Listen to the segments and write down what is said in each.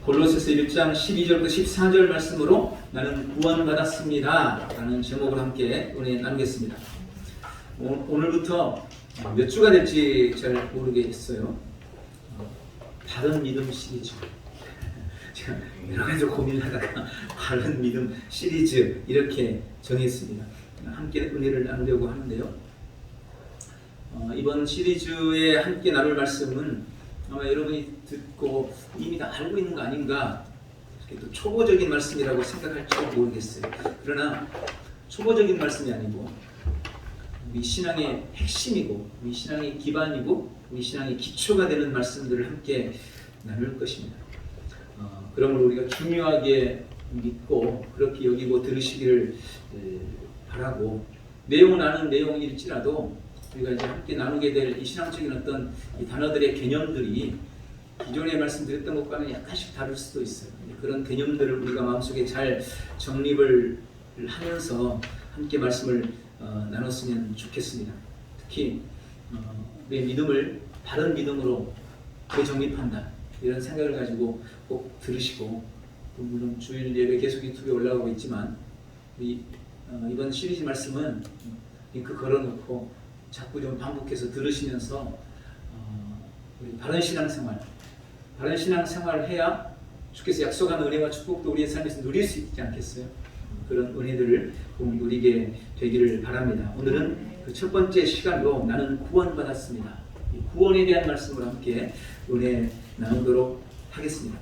골로새서 1장 12절부터 14절 말씀으로 나는 구원받았습니다 라는 제목으로 함께 은혜 나누겠습니다. 오늘부터 몇 주가 될지 잘 모르겠어요. 바른 믿음 시리즈. 제가 여러 가지 고민을 하다가 바른 믿음 시리즈 이렇게 정했습니다. 함께 은혜를 나누려고 하는데요. 이번 시리즈에 함께 나눌 말씀은 아마 여러분이 듣고 이미 다 알고 있는 거 아닌가, 또 초보적인 말씀이라고 생각할지 모르겠어요. 그러나 초보적인 말씀이 아니고 우리 신앙의 핵심이고 우리 신앙의 기반이고 우리 신앙의 기초가 되는 말씀들을 함께 나눌 것입니다. 그러므로 우리가 중요하게 믿고 그렇게 여기고 들으시기를 바라고, 내용은 아는 내용일지라도 우리가 이제 함께 나누게 될 이 신앙적인 어떤 이 단어들의 개념들이 기존에 말씀드렸던 것과는 약간씩 다를 수도 있어요. 그런 개념들을 우리가 마음속에 잘 정립을 하면서 함께 말씀을 나눴으면 좋겠습니다. 특히 내 믿음을 바른 믿음으로 재정립한다, 이런 생각을 가지고 꼭 들으시고, 또 물론 주일 예배 계속 유튜브에 올라가고 있지만 이번 시리즈 말씀은 링크 걸어놓고 자꾸 좀 반복해서 들으시면서 우리 바른 신앙생활을 해야 주께서 약속한 은혜와 축복도 우리의 삶에서 누릴 수 있지 않겠어요? 그런 은혜들을 꼭 누리게 되기를 바랍니다. 오늘은 그 첫 번째 시간으로 나는 구원받았습니다. 이 구원에 대한 말씀을 함께 은혜 나누도록 하겠습니다.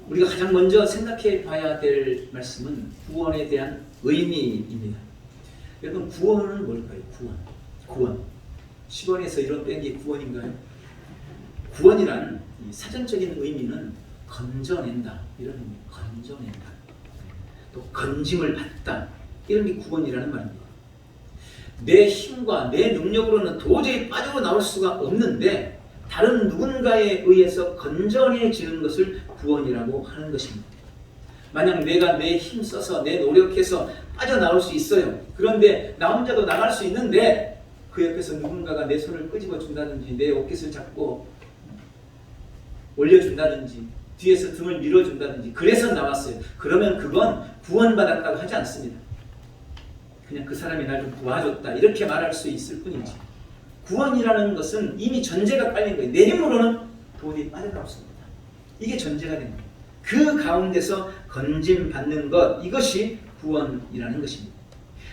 우리가 가장 먼저 생각해 봐야 될 말씀은 구원에 대한 의미입니다. 여러분, 구원은 뭘까요? 구원. 10원에서 1원 뺀 게 구원인가요? 구원이란 사전적인 의미는 건져낸다, 이런 의미. 건져낸다. 또 건짐을 받다, 이런 게 구원이라는 말입니다. 내 힘과 내 능력으로는 도저히 빠져나올 수가 없는데 다른 누군가에 의해서 건져내지는 것을 구원이라고 하는 것입니다. 만약 내가 내 힘 써서 내 노력해서 빠져나올 수 있어요. 그런데 나 혼자도 나갈 수 있는데 그 옆에서 누군가가 내 손을 끄집어 준다든지 내 어깨를 잡고 올려준다든지 뒤에서 등을 밀어준다든지 그래서 나왔어요. 그러면 그건 구원받았다고 하지 않습니다. 그냥 그 사람이 날 좀 도와줬다, 이렇게 말할 수 있을 뿐이지, 구원이라는 것은 이미 전제가 깔린 거예요. 내 힘으로는 도저히 빠져나올 수 없다, 이게 전제가 됩니다. 그 가운데서 건짐받는 것, 이것이 구원이라는 것입니다.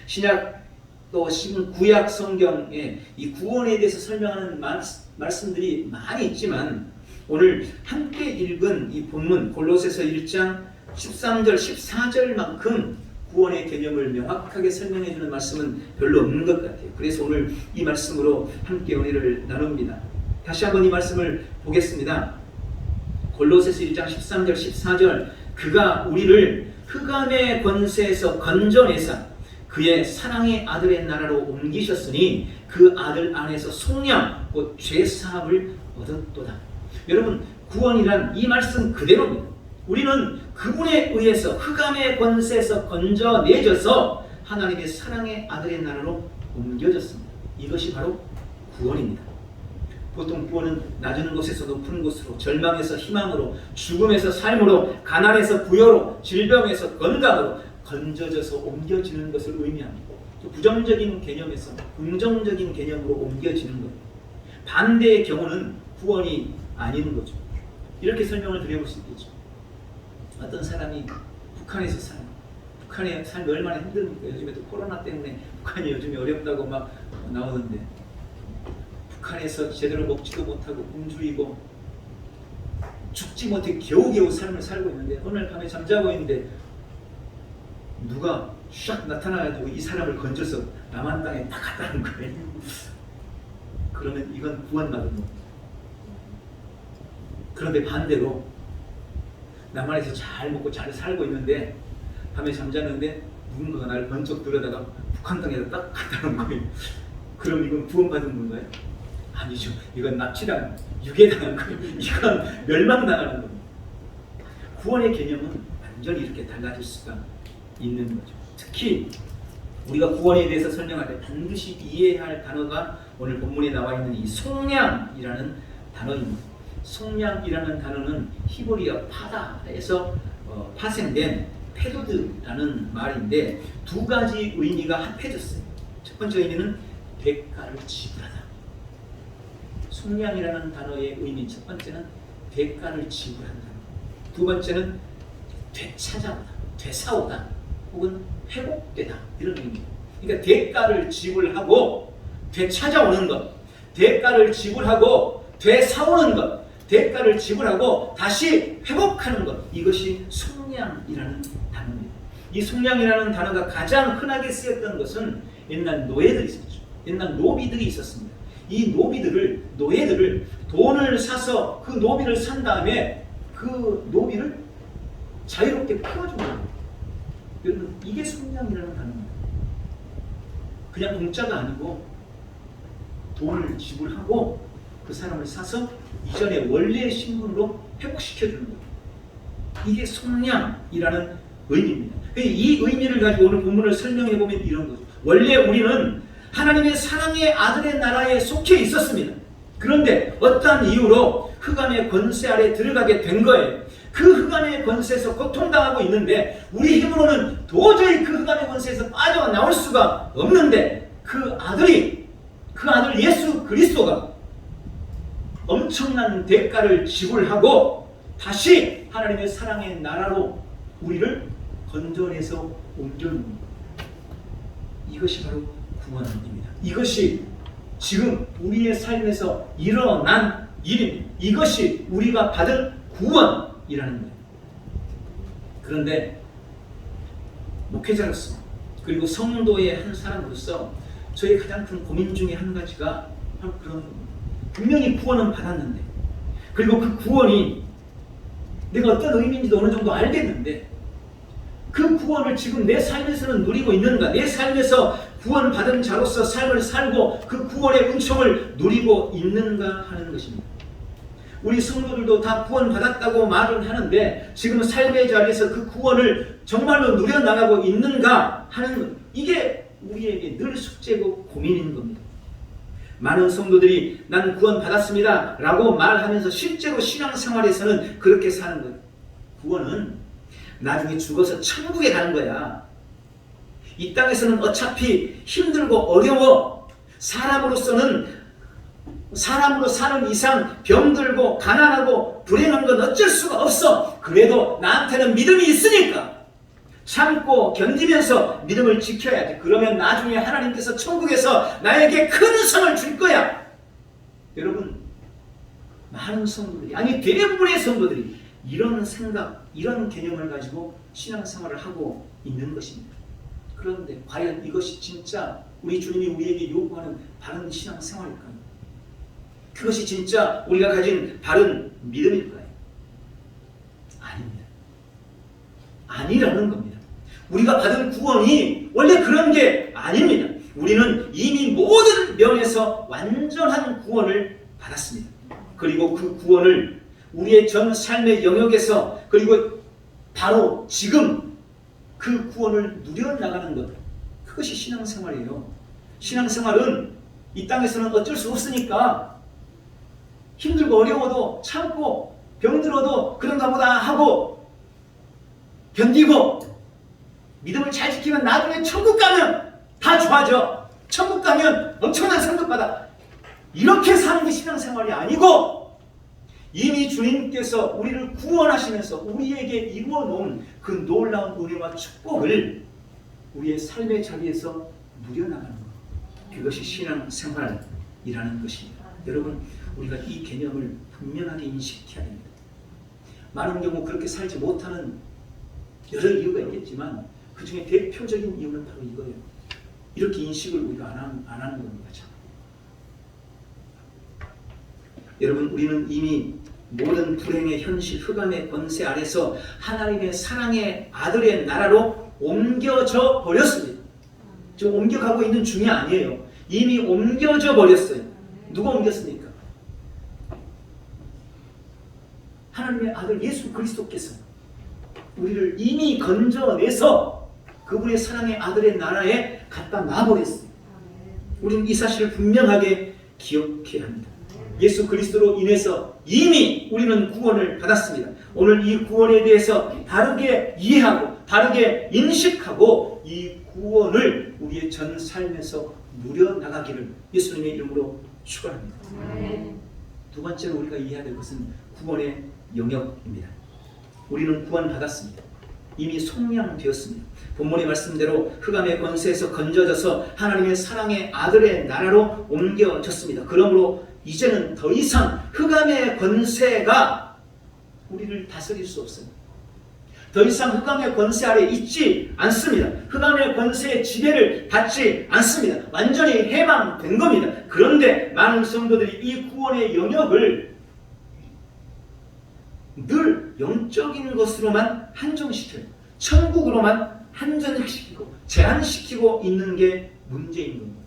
신약 또 구약 성경에 이 구원에 대해서 설명하는 말씀들이 많이 있지만 오늘 함께 읽은 이 본문 골로새서 1장 13절 14절만큼 구원의 개념을 명확하게 설명해 주는 말씀은 별로 없는 것 같아요. 그래서 오늘 이 말씀으로 함께 은혜를 나눕니다. 다시 한번 이 말씀을 보겠습니다. 골로새서 1장 13절 14절, 그가 우리를 흑암의 권세에서 건져내사 그의 사랑의 아들의 나라로 옮기셨으니 그 아들 안에서 속량 곧 죄사함을 얻었도다. 여러분, 구원이란 이 말씀 그대로입니다. 우리는 그분에 의해서 흑암의 권세에서 건져내져서 하나님의 사랑의 아들의 나라로 옮겨졌습니다. 이것이 바로 구원입니다. 보통 구원은 낮은 곳에서 높은 곳으로, 절망에서 희망으로, 죽음에서 삶으로, 가난에서 부여로, 질병에서 건강으로 건져져서 옮겨지는 것을 의미합니다. 부정적인 개념에서 긍정적인 개념으로 옮겨지는 거예요. 반대의 경우는 구원이 아닌 거죠. 이렇게 설명을 드려볼 수 있겠죠. 어떤 사람이 북한에서 살아요. 북한의 삶이 얼마나 힘듭니까? 요즘에 또 코로나 때문에 북한이 요즘에 어렵다고 막 나오는데, 북한에서 제대로 먹지도 못하고 굶주리고 죽지 못해 겨우겨우 삶을 살고 있는데 어느 날 밤에 잠자고 있는데 누가 샥 나타나가지고 이 사람을 건져서 남한 땅에 딱 갔다는 거예요. 그러면 이건 구원받은 겁니다. 그런데 반대로 남한에서 잘 먹고 잘 살고 있는데 밤에 잠자는데 누군가가 나를 번쩍 들여다가 북한 땅에다 딱 갔다는 거예요. 그럼 이건 구원받은 건가요? 아니죠. 이건 납치당, 유괴당한 거예요. 이건 멸망당하는 겁니다. 구원의 개념은 완전히 이렇게 달라질 수가 있는 거죠. 특히 우리가 구원에 대해서 설명할 때 반드시 이해해야 할 단어가 오늘 본문에 나와 있는 이 속량이라는 단어입니다. 속량이라는 단어는 히브리어 파다에서 파생된 페도드라는 말인데 두 가지 의미가 합해졌어요. 첫 번째 의미는 대가를 지불하다. 속량이라는 단어의 의미 첫 번째는 대가를 지불한다. 두 번째는 되찾아오다, 되사오다, 혹은 회복되다 이런 의미입니다. 그러니까 대가를 지불하고 되찾아오는 것, 대가를 지불하고 되사오는 것, 대가를 지불하고 다시 회복하는 것, 이것이 속량이라는 단어입니다. 이 속량이라는 단어가 가장 흔하게 쓰였던 것은 옛날 노예들이 있었죠. 옛날 노비들이 있었습니다. 이 노예들을 돈을 사서 그 노비를 산 다음에 그 노비를 자유롭게 풀어주는 거예요. 여러분, 이게 속량이라는 단어입니다. 그냥 공짜가 아니고 돈을 지불하고 그 사람을 사서 이전의 원래의 신분으로 회복시켜주는 거예요. 이게 속량이라는 의미입니다. 이 의미를 가지고 오늘 본문을 설명해 보면 이런 거죠. 원래 우리는 하나님의 사랑의 아들의 나라에 속해 있었습니다. 그런데 어떠한 이유로 흑암의 권세 아래 들어가게 된 거예요. 그 흑암의 권세에서 고통당하고 있는데 우리 힘으로는 도저히 그 흑암의 권세에서 빠져나올 수가 없는데 그 아들 예수 그리스도가 엄청난 대가를 지불하고 다시 하나님의 사랑의 나라로 우리를 건져내서 옮겨놓는 이것이 바로 구원입니다. 이것이 지금 우리의 삶에서 일어난 일입니다. 이것이 우리가 받은 구원이라는 거예요. 그런데 목회자로서 그리고 성도의 한 사람으로서 저의 가장 큰 고민 중에 한 가지가 바로 그런 겁니다. 분명히 구원은 받았는데 그리고 그 구원이 내가 어떤 의미인지도 어느 정도 알겠는데 그 구원을 지금 내 삶에서는 누리고 있는가? 내 삶에서 구원받은 자로서 삶을 살고 그 구원의 은총을 누리고 있는가 하는 것입니다. 우리 성도들도 다 구원받았다고 말은 하는데 지금 삶의 자리에서 그 구원을 정말로 누려나가고 있는가 하는 것, 이게 우리에게 늘 숙제고 고민인 겁니다. 많은 성도들이 난 구원받았습니다 라고 말하면서 실제로 신앙생활에서는 그렇게 사는 거예요. 구원은 나중에 죽어서 천국에 가는 거야. 이 땅에서는 어차피 힘들고 어려워. 사람으로 사는 이상 병들고 가난하고 불행한 건 어쩔 수가 없어. 그래도 나한테는 믿음이 있으니까 참고 견디면서 믿음을 지켜야지. 그러면 나중에 하나님께서 천국에서 나에게 큰 상을 줄 거야. 여러분, 많은 성도들이, 아니 대부분의 성도들이 이런 생각, 이런 개념을 가지고 신앙생활을 하고 있는 것입니다. 그런데 과연 이것이 진짜 우리 주님이 우리에게 요구하는 바른 신앙생활일까요? 그것이 진짜 우리가 가진 바른 믿음일까요? 아닙니다. 아니라는 겁니다. 우리가 받은 구원이 원래 그런 게 아닙니다. 우리는 이미 모든 면에서 완전한 구원을 받았습니다. 그리고 그 구원을 우리의 전 삶의 영역에서 그리고 바로 지금 그 구원을 누려나가는 것, 그것이 신앙생활이에요. 신앙생활은 이 땅에서는 어쩔 수 없으니까 힘들고 어려워도 참고 병들어도 그런가 보다 하고 견디고 믿음을 잘 지키면 나중에 천국 가면 다 좋아져. 천국 가면 엄청난 상급 받아. 이렇게 사는 게 신앙생활이 아니고 이미 주님께서 우리를 구원하시면서 우리에게 이루어 놓은 그 놀라운 은혜와 축복을 우리의 삶의 자리에서 누려나가는 것, 그것이 신앙생활이라는 것입니다. 여러분, 우리가 이 개념을 분명하게 인식해야 됩니다. 많은 경우 그렇게 살지 못하는 여러 이유가 있겠지만 그 중에 대표적인 이유는 바로 이거예요. 이렇게 인식을 우리가 안 하는 겁니다. 참. 여러분, 우리는 이미 모든 불행의 현실, 흑암의 권세 아래서 하나님의 사랑의 아들의 나라로 옮겨져 버렸습니다. 지금 옮겨가고 있는 중이 아니에요. 이미 옮겨져 버렸어요. 누가 옮겼습니까? 하나님의 아들 예수 그리스도께서 우리를 이미 건져내서 그분의 사랑의 아들의 나라에 갖다 놔버렸어요. 우리는 이 사실을 분명하게 기억해야 합니다. 예수 그리스도로 인해서 이미 우리는 구원을 받았습니다. 오늘 이 구원에 대해서 바르게 이해하고 바르게 인식하고 이 구원을 우리의 전 삶에서 누려나가기를 예수님의 이름으로 축원합니다. 두 번째로 우리가 이해해야 될 것은 구원의 영역입니다. 우리는 구원받았습니다. 이미 속량되었습니다. 본문의 말씀대로 흑암의 권세에서 건져져서 하나님의 사랑의 아들의 나라로 옮겨졌습니다. 그러므로 이제는 더 이상 흑암의 권세가 우리를 다스릴 수 없습니다. 더 이상 흑암의 권세 아래 있지 않습니다. 흑암의 권세의 지배를 받지 않습니다. 완전히 해방된 겁니다. 그런데 많은 성도들이 이 구원의 영역을 늘 영적인 것으로만 한정시켜요. 천국으로만 한정시키고 제한시키고 있는 게 문제인 겁니다.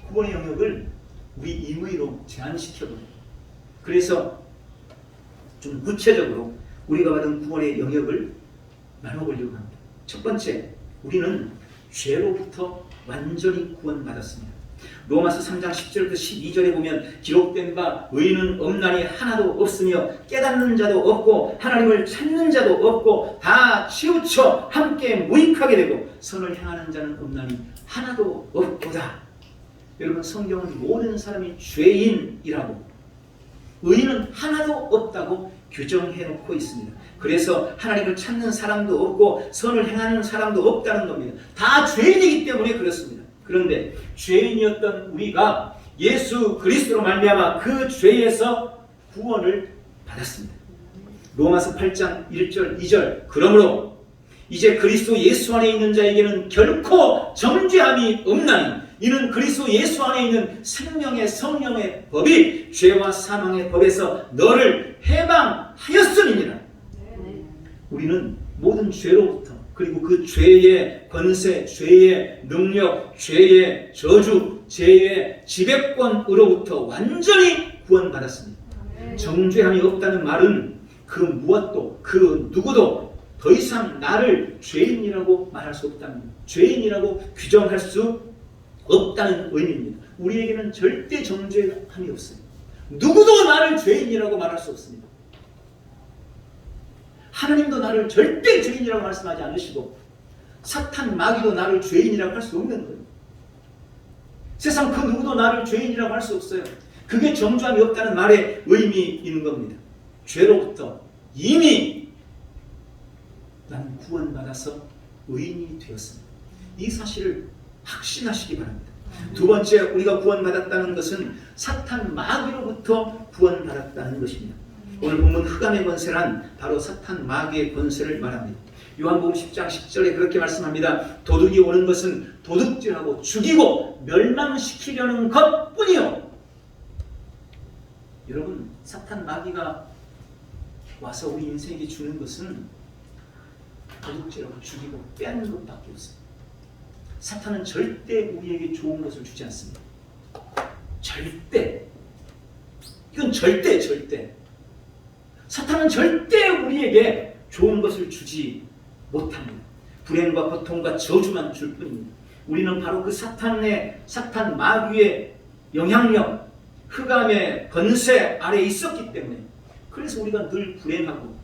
구원의 영역을 우리 임의로 제한시켜버려요. 그래서 좀 구체적으로 우리가 받은 구원의 영역을 나눠보려고 합니다. 첫 번째, 우리는 죄로부터 완전히 구원받았습니다. 로마서 3장 10절부터 12절에 보면 기록된 바 의인은 없나니 하나도 없으며 깨닫는 자도 없고 하나님을 찾는 자도 없고 다 치우쳐 함께 무익하게 되고 선을 행하는 자는 없나니 하나도 없도다. 여러분, 성경은 모든 사람이 죄인이라고 의인은 하나도 없다고 규정해놓고 있습니다. 그래서 하나님을 찾는 사람도 없고 선을 행하는 사람도 없다는 겁니다. 다 죄인이기 때문에 그렇습니다. 그런데 죄인이었던 우리가 예수 그리스도로 말미암아 그 죄에서 구원을 받았습니다. 로마서 8장 1절 2절 그러므로 이제 그리스도 예수 안에 있는 자에게는 결코 정죄함이 없나니 이는 그리스도 예수 안에 있는 생명의 성령의 법이 죄와 사망의 법에서 너를 해방하였음이니라. 우리는 모든 죄로부터 그리고 그 죄의 권세, 죄의 능력, 죄의 저주, 죄의 지배권으로부터 완전히 구원받았습니다. 정죄함이 없다는 말은 그 무엇도 그 누구도 더 이상 나를 죄인이라고 말할 수 없다는 거예요. 죄인이라고 규정할 수 없다는 의미입니다. 우리에게는 절대 정죄함이 없어요. 누구도 나를 죄인이라고 말할 수 없습니다. 하나님도 나를 절대 죄인이라고 말씀하지 않으시고 사탄 마귀도 나를 죄인이라고 할 수 없는 거예요. 세상 그 누구도 나를 죄인이라고 할 수 없어요. 그게 정죄함이 없다는 말의 의미인 겁니다. 죄로부터 이미 나는 구원받아서 의인이 되었습니다. 이 사실을 확신하시기 바랍니다. 두 번째, 우리가 구원받았다는 것은 사탄 마귀로부터 구원받았다는 것입니다. 오늘 본문 흑암의 권세란 바로 사탄 마귀의 권세를 말합니다. 요한복음 10장 10절에 그렇게 말씀합니다. 도둑이 오는 것은 도둑질하고 죽이고 멸망시키려는 것뿐이요. 여러분, 사탄 마귀가 와서 우리 인생에게 주는 것은 도둑질하고 죽이고 빼앗는 것밖에 없어요. 사탄은 절대 우리에게 좋은 것을 주지 않습니다. 절대. 이건 절대. 사탄은 절대 우리에게 좋은 것을 주지 못합니다. 불행과 고통과 저주만 줄 뿐입니다. 우리는 바로 그 사탄 마귀의 영향력, 흑암의 권세 아래에 있었기 때문에 그래서 우리가 늘 불행하고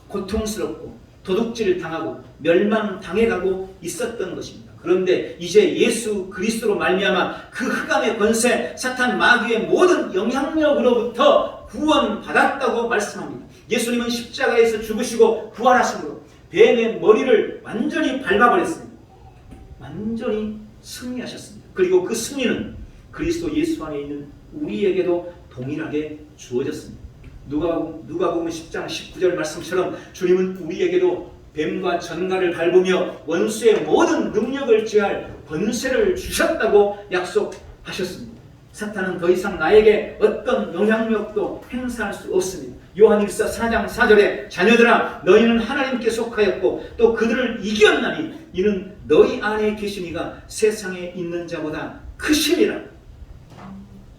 고통스럽고 도둑질을 당하고 멸망당해가고 있었던 것입니다. 그런데 이제 예수 그리스도로 말미암아 그 흑암의 권세, 사탄 마귀의 모든 영향력으로부터 구원받았다고 말씀합니다. 예수님은 십자가에서 죽으시고 부활하심으로 뱀의 머리를 완전히 밟아버렸습니다. 완전히 승리하셨습니다. 그리고 그 승리는 그리스도 예수 안에 있는 우리에게도 동일하게 주어졌습니다. 누가복음 10장 19절 말씀처럼 주님은 우리에게도 뱀과 전갈을 밟으며 원수의 모든 능력을 제할 권세를 주셨다고 약속하셨습니다. 사탄은 더 이상 나에게 어떤 영향력도 행사할 수 없습니다. 요한일서 4장 4절에 자녀들아 너희는 하나님께 속하였고 또 그들을 이겼나니 이는 너희 안에 계신 이가 세상에 있는 자보다 크심이라.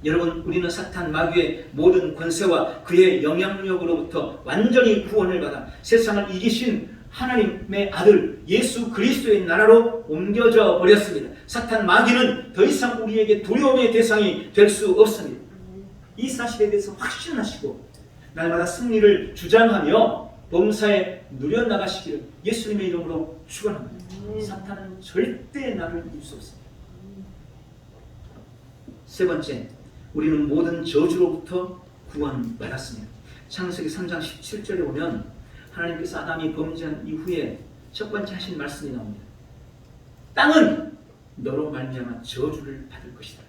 여러분, 우리는 사탄 마귀의 모든 권세와 그의 영향력으로부터 완전히 구원을 받아 세상을 이기신 하나님의 아들 예수 그리스도의 나라로 옮겨져 버렸습니다. 사탄 마귀는 더 이상 우리에게 두려움의 대상이 될 수 없습니다. 이 사실에 대해서 확신하시고 날마다 승리를 주장하며 범사에 누려나가시기를 예수님의 이름으로 축원합니다. 사탄은 절대 나를 이길 수 없습니다. 세 번째, 우리는 모든 저주로부터 구원받았습니다. 창세기 3장 17절에 보면 하나님께서 아담이 범죄한 이후에 첫 번째 하신 말씀이 나옵니다. 땅은 너로 말미암아 저주를 받을 것이다.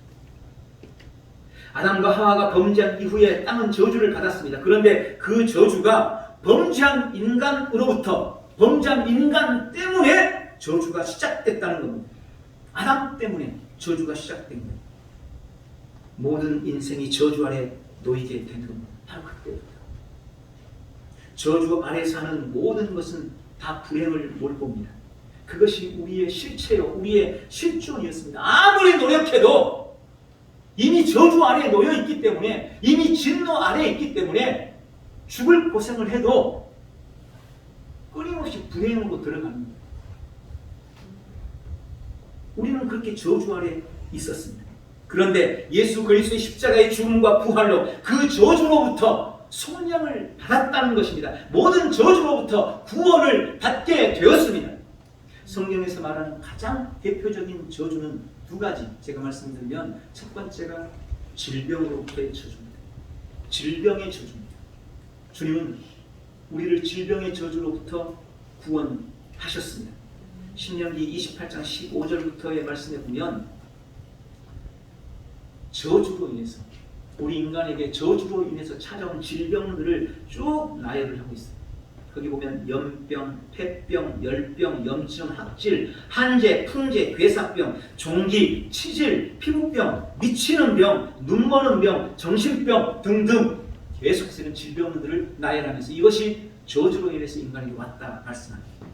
아담과 하와가 범죄한 이후에 땅은 저주를 받았습니다. 그런데 그 저주가 범죄한 인간으로부터, 범죄한 인간 때문에 저주가 시작됐다는 겁니다. 아담 때문에 저주가 시작된 거예요. 모든 인생이 저주 아래 놓이게 된 겁니다. 바로 그때부터. 저주 아래 사는 모든 것은 다 불행을 몰봅니다. 그것이 우리의 실체요, 우리의 실존이었습니다. 아무리 노력해도 이미 저주 아래에 놓여 있기 때문에, 이미 진노 아래에 있기 때문에 죽을 고생을 해도 끊임없이 불행으로 들어갑니다. 우리는 그렇게 저주 아래에 있었습니다. 그런데 예수 그리스도의 십자가의 죽음과 부활로 그 저주로부터 속량을 받았다는 것입니다. 모든 저주로부터 구원을 받게 되었습니다. 성경에서 말하는 가장 대표적인 저주는 두 가지 제가 말씀드리면, 첫 번째가 질병으로부터의 저주입니다. 질병의 저주입니다. 주님은 우리를 질병의 저주로부터 구원하셨습니다. 신명기 28장 15절부터의 말씀에 보면 저주로 인해서, 우리 인간에게 저주로 인해서 찾아온 질병들을 쭉 나열을 하고 있어요. 거기 보면 연병, 폐병, 열병, 염증, 학질, 한재, 풍재, 괴사병, 종기, 치질, 피부병, 미치는 병, 눈머는 병, 정신병 등등 계속해서 이런 질병들을 나열하면서 이것이 저주로 인해서 인간에게 왔다 말씀합니다.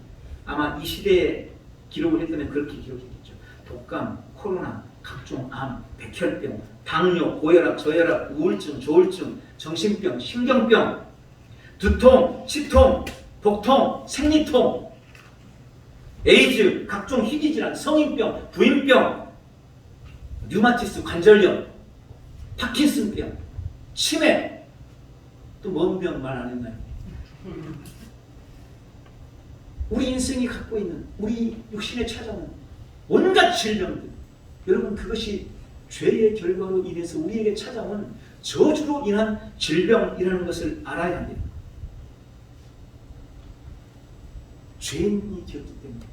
아마 이 시대에 기록을 했다면 그렇게 기록했겠죠. 독감, 코로나, 각종 암, 백혈병, 당뇨, 고혈압, 저혈압, 우울증, 조울증, 정신병, 신경병, 두통, 치통, 복통, 생리통, 에이즈, 각종 희귀질환, 성인병, 부인병, 류마티스, 관절염, 파킨슨병, 치매, 또 뭔 병 말 안 했나요? 우리 인생이 갖고 있는, 우리 육신에 찾아오는 온갖 질병들, 여러분 그것이 죄의 결과로 인해서 우리에게 찾아온 저주로 인한 질병이라는 것을 알아야 합니다. 죄인이 되었기 때문에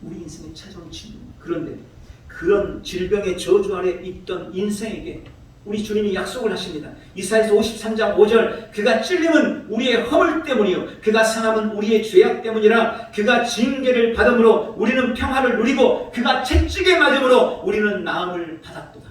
우리 인생에 찾아온 질병. 그런데 그런 질병의 저주 아래 있던 인생에게 우리 주님이 약속을 하십니다. 이사야서 53장 5절, 그가 찔림은 우리의 허물 때문이요 그가 상함은 우리의 죄악 때문이라. 그가 징계를 받음으로 우리는 평화를 누리고 그가 채찍에 맞음으로 우리는 나음을 받았도다.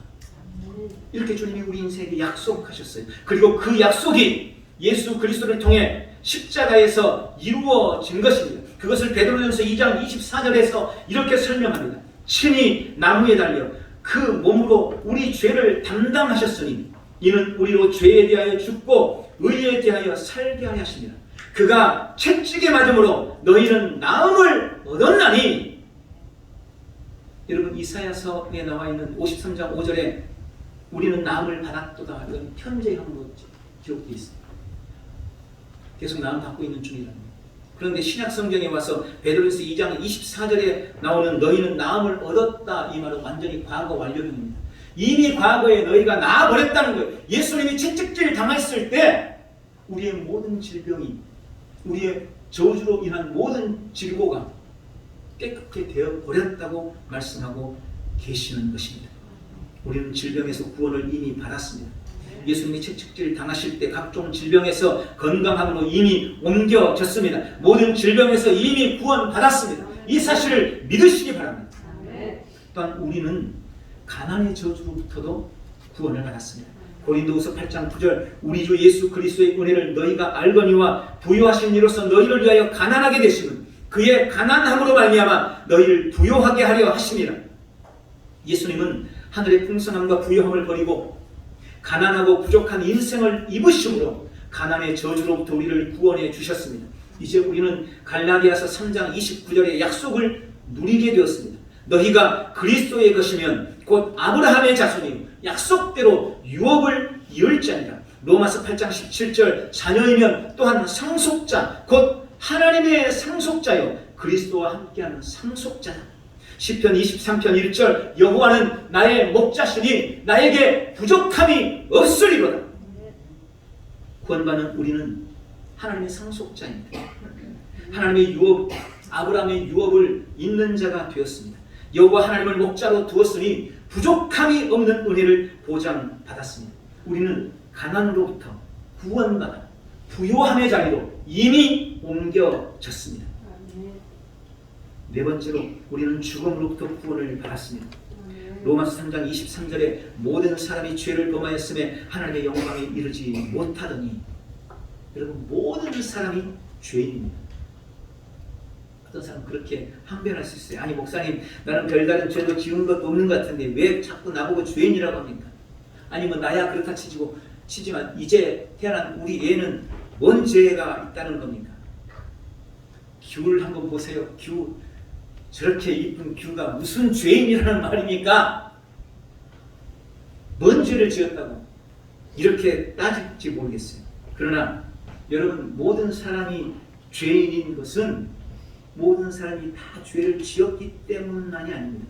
이렇게 주님이 우리 인생에게 약속하셨어요. 그리고 그 약속이 예수 그리스도를 통해 십자가에서 이루어진 것입니다. 그것을 베드로전서 2장 24절에서 이렇게 설명합니다. 친히 나무에 달려 그 몸으로 우리 죄를 담당하셨으니 이는 우리로 죄에 대하여 죽고 의에 대하여 살게 하려 하십니다. 그가 채찍에 맞음으로 너희는 나음을 얻었나니. 여러분 이사야서에 나와 있는 53장 5절에 우리는 나음을 받았도다 이런 현재형으로 기록되어 있습니다. 계속 나음 받고 있는 중이라는. 그런데 신약 성경에 와서 베드로전서 2장 24절에 나오는 너희는 나음을 얻었다, 이 말은 완전히 과거 완료형입니다. 이미 과거에 너희가 나아버렸다는 거예요. 예수님이 채찍질 당했을 때 우리의 모든 질병이, 우리의 저주로 인한 모든 질고가 깨끗게 되어 버렸다고 말씀하고 계시는 것입니다. 우리는 질병에서 구원을 이미 받았습니다. 예수님이 채찍질 당하실 때 각종 질병에서 건강함으로 이미 옮겨졌습니다. 모든 질병에서 이미 구원받았습니다. 이 사실을 믿으시기 바랍니다. 또한 우리는 가난의 저주로부터도 구원을 받았습니다. 고린도후서 8장 9절, 우리 주 예수 그리스도의 은혜를 너희가 알거니와 부요하신 이로써 너희를 위하여 가난하게 되시는 그의 가난함으로 말미암아 너희를 부요하게 하려 하심이라. 예수님은 하늘의 풍성함과 부요함을 버리고 가난하고 부족한 인생을 입으심으로 가난의 저주로부터 우리를 구원해 주셨습니다. 이제 우리는 갈라디아서 3장 29절의 약속을 누리게 되었습니다. 너희가 그리스도의 것이면 곧 아브라함의 자손이요 약속대로 유업을 이을지아니라. 로마서 8장 17절 자녀이면 또한 상속자 곧 하나님의 상속자요 그리스도와 함께하는 상속자다. 시편 23편 1절 여호와는 나의 목자시니 나에게 부족함이 없으리로다. 구원받는 우리는 하나님의 상속자입니다. 하나님의 유업, 아브라함의 유업을 잇는 자가 되었습니다. 여호와 하나님을 목자로 두었으니 부족함이 없는 은혜를 보장받았습니다. 우리는 가난으로부터 구원받아 부요함의 자리로 이미 옮겨졌습니다. 네 번째로 우리는 죽음으로부터 구원을 받았습니다. 로마서 3장 23절에 모든 사람이 죄를 범하였음에 하나님의 영광에 이르지 못하더니, 여러분 모든 사람이 죄인입니다. 어떤 사람은 그렇게 항변할 수 있어요. 아니 목사님 나는 별다른 죄도 지은 것도 없는 것 같은데 왜 자꾸 나보고 죄인이라고 합니까? 아니면 나야 그렇다 치지만 이제 태어난 우리 애는 뭔 죄가 있다는 겁니까? 귤을 한번 보세요. 귤 저렇게 이쁜 귤가 무슨 죄인이라는 말입니까? 뭔 죄를 지었다고 이렇게 따질지 모르겠어요. 그러나 여러분 모든 사람이 죄인인 것은 모든 사람이 다 죄를 지었기 때문만이 아닙니다.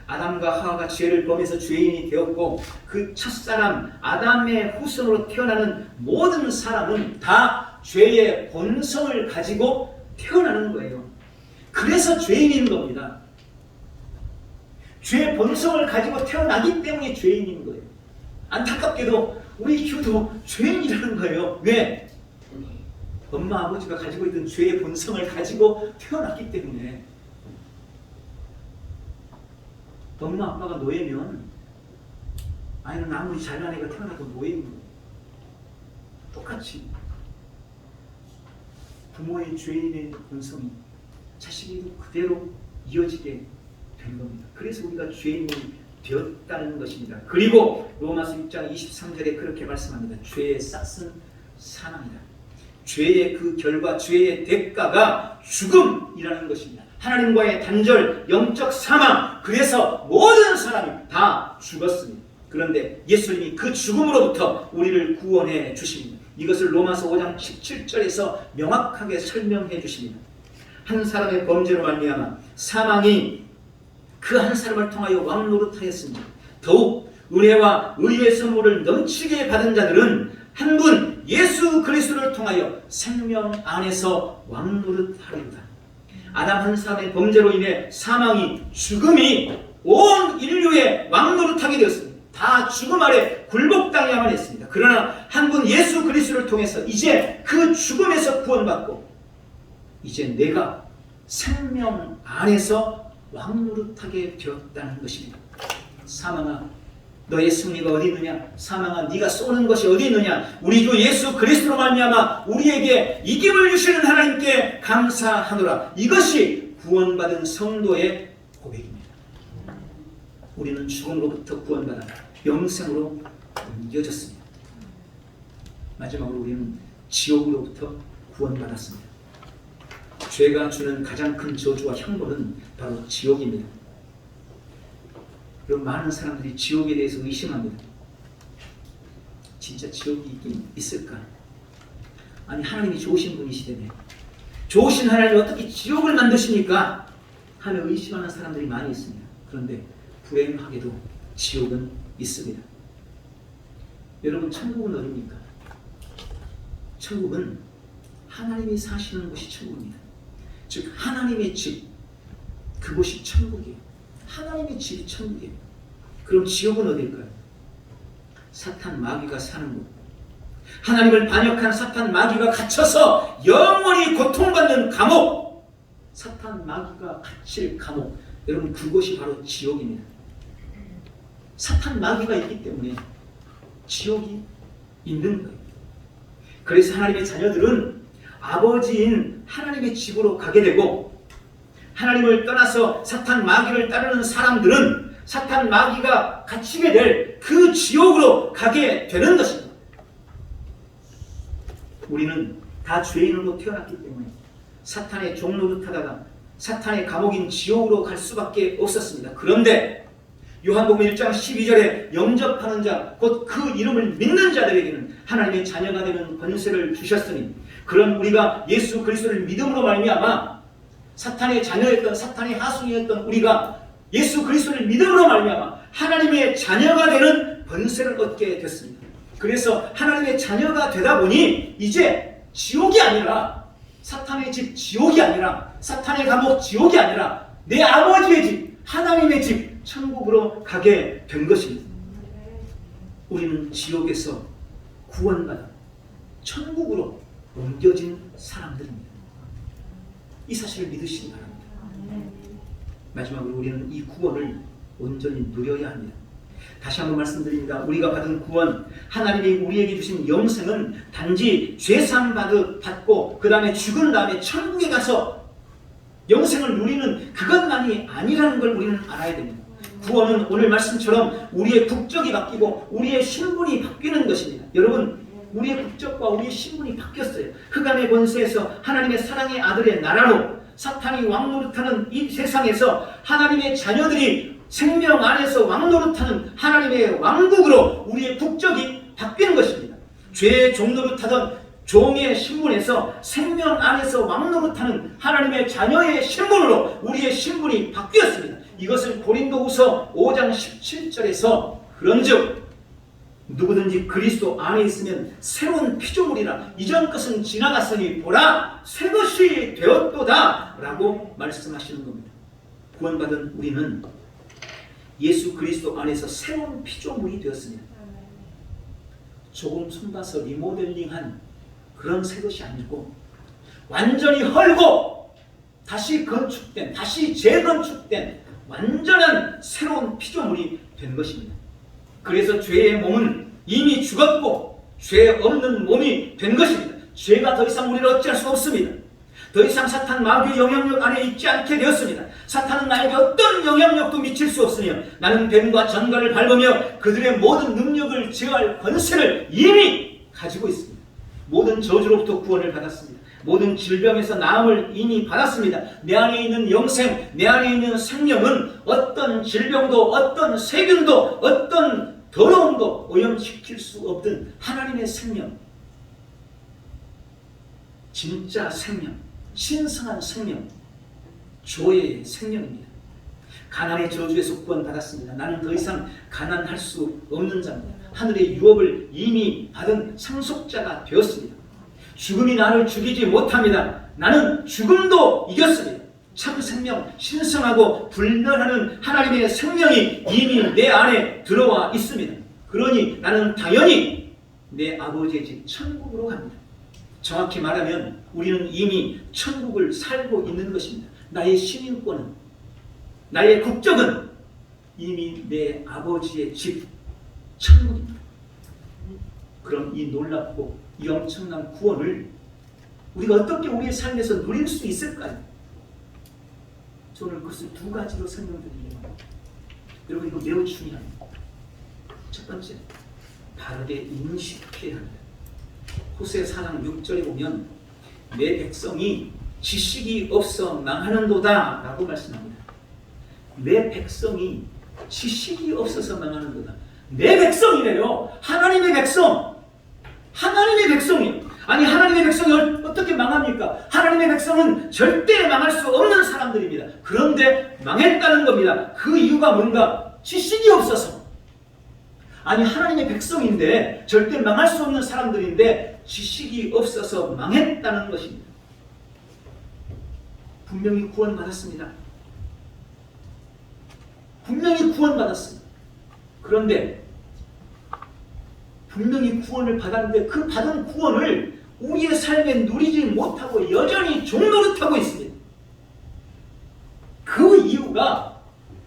아담과 하와가 죄를 범해서 죄인이 되었고 그 첫사람 아담의 후손으로 태어나는 모든 사람은 다 죄의 본성을 가지고 태어나는 거예요. 그래서 죄인인 겁니다. 죄의 본성을 가지고 태어나기 때문에 죄인인 거예요. 안타깝게도 우리 교도 죄인이라는 거예요. 왜? 엄마 아버지가 가지고 있던 죄의 본성을 가지고 태어났기 때문에. 엄마 아빠가 노예면 아이는 아무리 잘난 애가 태어나도 노예인 거예요. 똑같이 부모의 죄인의 본성이 자식에도 그대로 이어지게 된 겁니다. 그래서 우리가 죄인이 되었다는 것입니다. 그리고 로마서 6장 23절에 그렇게 말씀합니다. 죄의 싹은 사망이다. 죄의 그 결과, 죄의 대가가 죽음이라는 것입니다. 하나님과의 단절, 영적 사망. 그래서 모든 사람이 다 죽었습니다. 그런데 예수님이 그 죽음으로부터 우리를 구원해 주십니다. 이것을 로마서 5장 17절에서 명확하게 설명해 주십니다. 한 사람의 범죄로 말미암아 사망이 그 한 사람을 통하여 왕노릇하였습니다. 더욱 은혜와 의의 선물을 넘치게 받은 자들은 한 분 예수 그리스도를 통하여 생명 안에서 왕노릇하리로다. 아담 한 사람의 범죄로 인해 사망이, 죽음이 온 인류에 왕노릇하게 되었습니다. 다 죽음 아래 굴복당해야만 했습니다. 그러나 한 분 예수 그리스도를 통해서 이제 그 죽음에서 구원받고 이제 내가 생명 안에서 왕노릇하게 되었다는 것입니다. 사망아 너의 승리가 어디 있느냐? 사망아 네가 쏘는 것이 어디 있느냐? 우리 주 예수 그리스도로 말미암아 우리에게 이김을 주시는 하나님께 감사하노라. 이것이 구원받은 성도의 고백입니다. 우리는 죽음으로부터 구원받아 영생으로 옮겨졌습니다. 마지막으로 우리는 지옥으로부터 구원받았습니다. 죄가 주는 가장 큰 저주와 형벌은 바로 지옥입니다. 그리고 많은 사람들이 지옥에 대해서 의심합니다. 진짜 지옥이 있긴 있을까? 아니 하나님이 좋으신 분이시다며 좋으신 하나님이 어떻게 지옥을 만드십니까? 하며 의심하는 사람들이 많이 있습니다. 그런데 불행하게도 지옥은 있습니다. 여러분 천국은 어디입니까? 천국은 하나님이 사시는 곳이 천국입니다. 즉 하나님의 집, 그곳이 천국이에요. 하나님의 집이 천국이에요. 그럼 지옥은 어딜까요? 사탄 마귀가 사는 곳. 하나님을 반역한 사탄 마귀가 갇혀서 영원히 고통받는 감옥. 사탄 마귀가 갇힐 감옥. 여러분 그곳이 바로 지옥입니다. 사탄 마귀가 있기 때문에 지옥이 있는 거예요. 그래서 하나님의 자녀들은 아버지인 하나님의 집으로 가게 되고 하나님을 떠나서 사탄 마귀를 따르는 사람들은 사탄 마귀가 갇히게 될 그 지옥으로 가게 되는 것입니다. 우리는 다 죄인으로 태어났기 때문에 사탄의 종노릇하다가 사탄의 감옥인 지옥으로 갈 수밖에 없었습니다. 그런데 요한복음 1장 12절에 영접하는 자, 곧 그 이름을 믿는 자들에게는 하나님의 자녀가 되는 권세를 주셨으니, 그런 우리가 예수 그리스도를 믿음으로 말미암아 사탄의 자녀였던, 사탄의 하수인이었던 우리가 예수 그리스도를 믿음으로 말미암아 하나님의 자녀가 되는 권세를 얻게 됐습니다. 그래서 하나님의 자녀가 되다 보니 이제 지옥이 아니라, 사탄의 집 지옥이 아니라, 사탄의 감옥 지옥이 아니라 내 아버지의 집, 하나님의 집 천국으로 가게 된 것입니다. 우리는 지옥에서 구원받아 천국으로 옮겨진 사람들입니다. 이 사실을 믿으시기 바랍니다. 마지막으로 우리는 이 구원을 온전히 누려야 합니다. 다시 한번 말씀드립니다. 우리가 받은 구원, 하나님이 우리에게 주신 영생은 단지 죄사함 받고 그 다음에 죽은 다음에 천국에 가서 영생을 누리는 그것만이 아니라는 걸 우리는 알아야 됩니다. 구원은 오늘 말씀처럼 우리의 국적이 바뀌고 우리의 신분이 바뀌는 것입니다. 여러분, 우리의 국적과 우리의 신분이 바뀌었어요. 흑암의 권세에서 하나님의 사랑의 아들의 나라로, 사탄이 왕노릇하는 이 세상에서 하나님의 자녀들이 생명 안에서 왕노릇하는 하나님의 왕국으로 우리의 국적이 바뀌는 것입니다. 죄의 종노릇하던 종의 신분에서 생명 안에서 왕노릇하는 하나님의 자녀의 신분으로 우리의 신분이 바뀌었습니다. 이것을 고린도후서 5장 17절에서 그런즉 누구든지 그리스도 안에 있으면 새로운 피조물이라, 이전 것은 지나갔으니 보라 새 것이 되었도다 라고 말씀하시는 겁니다. 구원받은 우리는 예수 그리스도 안에서 새로운 피조물이 되었습니다. 조금 손봐서 리모델링한 그런 새 것이 아니고 완전히 헐고 다시 건축된, 다시 재건축된 완전한 새로운 피조물이 된 것입니다. 그래서 죄의 몸은 이미 죽었고 죄 없는 몸이 된 것입니다. 죄가 더 이상 우리를 어찌할 수 없습니다. 더 이상 사탄 마귀의 영향력 안에 있지 않게 되었습니다. 사탄은 나에게 어떤 영향력도 미칠 수 없으며 나는 뱀과 전갈을 밟으며 그들의 모든 능력을 제어할 권세를 이미 가지고 있습니다. 모든 저주로부터 구원을 받았습니다. 모든 질병에서 나음을 이미 받았습니다. 내 안에 있는 영생, 내 안에 있는 생명은 어떤 질병도, 어떤 세균도, 어떤 더러움도 오염시킬 수 없는 하나님의 생명, 진짜 생명, 신성한 생명, 조의 생명입니다. 가난의 저주에서 구원받았습니다. 나는 더 이상 가난할 수 없는 자입니다. 하늘의 유업을 이미 받은 상속자가 되었습니다. 죽음이 나를 죽이지 못합니다. 나는 죽음도 이겼습니다. 참 생명, 신성하고 불멸하는 하나님의 생명이 이미 내 안에 들어와 있습니다. 그러니 나는 당연히 내 아버지의 집 천국으로 갑니다. 정확히 말하면 우리는 이미 천국을 살고 있는 것입니다. 나의 시민권은, 나의 국적은 이미 내 아버지의 집 천국입니다. 그럼 이 놀랍고 이 엄청난 구원을 우리가 어떻게 우리의 삶에서 누릴 수 있을까요? 저는 그것을 두 가지로 설명드립니다. 여러분, 이거 매우 중요합니다. 첫 번째, 바르게 인식해야 합니다. 호세 4장 6절에 보면 내 백성이 지식이 없어 망하는도다 라고 말씀합니다. 내 백성이 지식이 없어서 망하는도다. 내 백성이래요. 하나님의 백성. 하나님의 백성이. 아니, 하나님의 백성이 어떻게 망합니까? 하나님의 백성은 절대 망할 수 없는 사람들입니다. 그런데 망했다는 겁니다. 그 이유가 뭔가? 지식이 없어서. 아니, 하나님의 백성인데 절대 망할 수 없는 사람들인데 지식이 없어서 망했다는 것입니다. 분명히 구원받았습니다. 분명히 구원받았습니다. 그런데 분명히 구원을 받았는데 그 받은 구원을 우리의 삶에 누리지 못하고 여전히 종노릇하고 있습니다. 그 이유가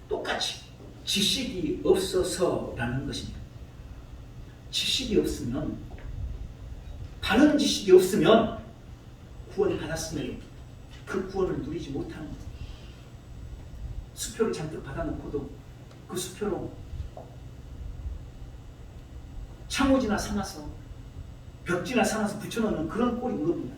똑같이 지식이 없어서라는 것입니다. 지식이 없으면, 바른 지식이 없으면 구원을 받았으면 그 구원을 누리지 못하는 거예요. 수표를 잔뜩 받아놓고도 그 수표로 창호지나 삼아서 벽지나 삼아서 붙여놓는 그런 꼴이 온 겁니다.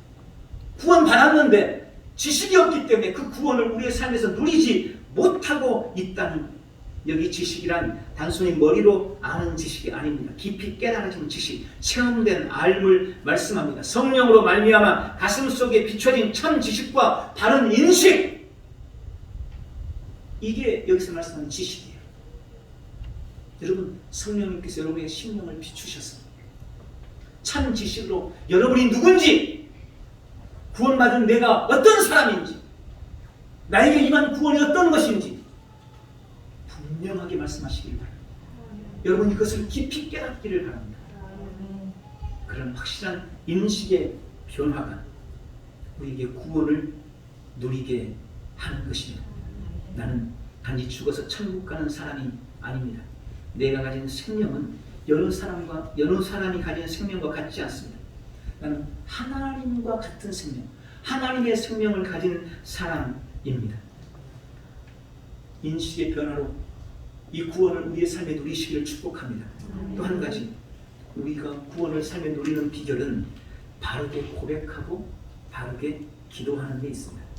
구원 받았는데 지식이 없기 때문에 그 구원을 우리의 삶에서 누리지 못하고 있다는 거예요. 여기 지식이란 단순히 머리로 아는 지식이 아닙니다. 깊이 깨달아진 지식, 체험된 알물 말씀합니다. 성령으로 말미암아 가슴속에 비춰진 참 지식과 바른 인식, 이게 여기서 말씀하는 지식이에요. 여러분, 성령님께서 여러분의 심령을 비추셔서 참 지식으로 여러분이 누군지, 구원받은 내가 어떤 사람인지, 나에게 임한 구원이 어떤 것인지 분명하게 말씀하시길 바랍니다. 여러분이 그것을 깊이 깨닫기를 바랍니다. 그런 확실한 인식의 변화가 우리에게 구원을 누리게 하는 것입니다. 나는 단지 죽어서 천국 가는 사람이 아닙니다. 내가 가진 생명은 여러 사람이 가진 생명과 같지 않습니다. 나는 하나님과 같은 생명, 하나님의 생명을 가진 사람입니다. 인식의 변화로 이 구원을 우리의 삶에 누리시기를 축복합니다. 또 한 가지, 우리가 구원을 삶에 누리는 비결은 바르게 고백하고 바르게 기도하는 데 있습니다.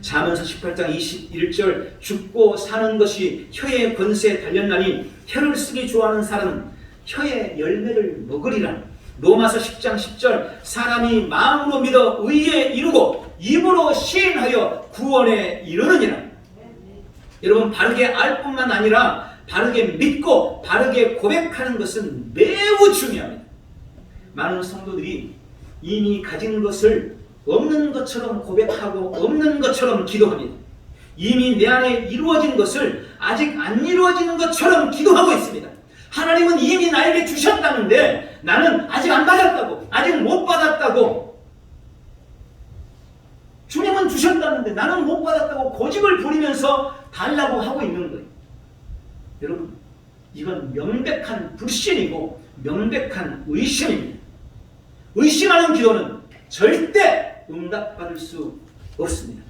잠언서 18장 21절, 죽고 사는 것이 혀의 권세에 달렸나니 혀를 쓰기 좋아하는 사람은 혀의 열매를 먹으리라. 로마서 10장 10절, 사람이 마음으로 믿어 의에 이르고 입으로 시인하여 구원에 이르느니라. 여러분, 바르게 알 뿐만 아니라 바르게 믿고 바르게 고백하는 것은 매우 중요합니다. 많은 성도들이 이미 가진 것을 없는 것처럼 고백하고 없는 것처럼 기도합니다. 이미 내 안에 이루어진 것을 아직 안 이루어지는 것처럼 기도하고 있습니다. 하나님은 이미 나에게 주셨다는데 나는 아직 안 받았다고, 아직 못 받았다고, 주님은 주셨다는데 나는 못 받았다고 고집을 부리면서 달라고 하고 있는 거예요. 여러분, 이건 명백한 불신이고 명백한 의심입니다. 의심하는 기도는 절대 응답받을 수 없습니다.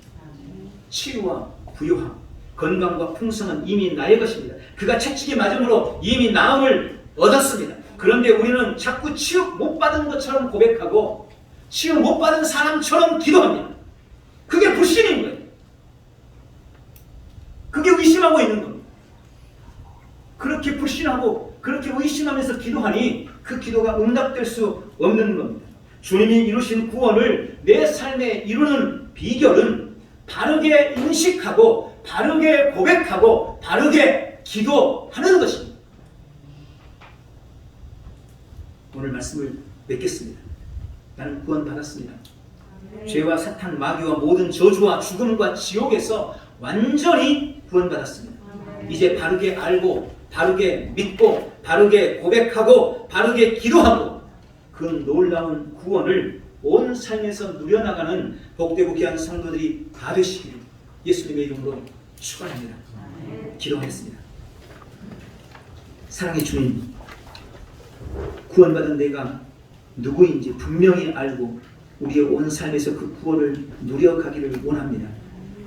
치유와 부유함, 건강과 풍성은 이미 나의 것입니다. 그가 채찍에 맞음으로 이미 나음을 얻었습니다. 그런데 우리는 자꾸 치유 못 받은 것처럼 고백하고 치유 못 받은 사람처럼 기도합니다. 그게 불신인 거예요. 그게 의심하고 있는 겁니다. 그렇게 불신하고 그렇게 의심하면서 기도하니 그 기도가 응답될 수 없는 겁니다. 주님이 이루신 구원을 내 삶에 이루는 비결은 바르게 인식하고 바르게 고백하고 바르게 기도하는 것입니다. 오늘 말씀을 맺겠습니다. 나는 구원받았습니다. 죄와 사탄, 마귀와 모든 저주와 죽음과 지옥에서 완전히 구원받았습니다. 이제 바르게 알고 바르게 믿고 바르게 고백하고 바르게 기도하고 그 놀라운 구원을 온 삶에서 누려나가는 복되고 귀한 성도들이 다 되시기를 예수님의 이름으로 축원합니다. 기도하겠습니다. 사랑의 주님, 구원받은 내가 누구인지 분명히 알고 우리의 온 삶에서 그 구원을 누려가기를 원합니다.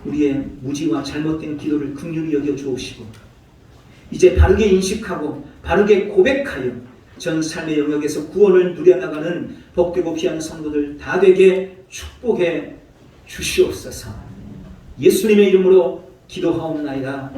우리의 무지와 잘못된 기도를 긍휼히 여겨 주옵시고 이제 바르게 인식하고 바르게 고백하여 전 삶의 영역에서 구원을 누려나가는 복되고 귀한 성도들 다 되게 축복해 주시옵소서. 예수님의 이름으로 기도하옵나이다.